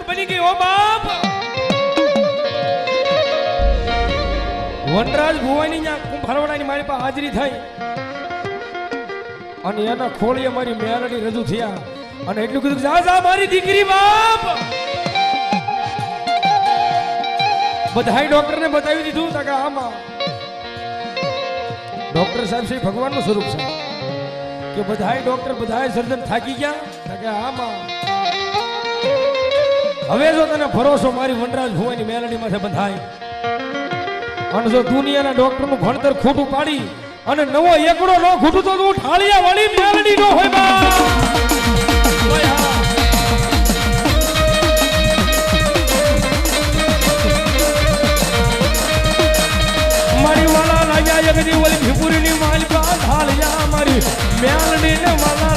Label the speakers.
Speaker 1: બની ગઈ ઓ બાપ વનરાજ ભુવાની ત્યાં કુંભારવાડાની મારી પાસે હાજરી થઈ અને એના ખોળીએ મારી મેલડી રજૂ થયા અને એટલું કીધું જા જા મારી દીકરી બાપ બધાય ડોક્ટરને બતાવી દીધું કે આમાં ડોક્ટર સાહેબ છે ભગવાનનું સ્વરૂપ છે કે બધાય ડોક્ટર બધાય સર્જન થાકી ગયા કે આમાં હવે જો તને ભરોસો મારી વનરાજ ભુવાની મેલડી માં બંધાય અને જો દુનિયાના ડોક્ટરનું ભણતર ખોટું પાડી અને નવો એકડો નો ખૂટું તો તું ઠાળિયા વાળી મેલડી નો હોય બા મારી વાલા લાગ્યા જગદી ઓલી ભીપુરીની માલ પા ઠાળિયા મારી મેલડી ને વાલા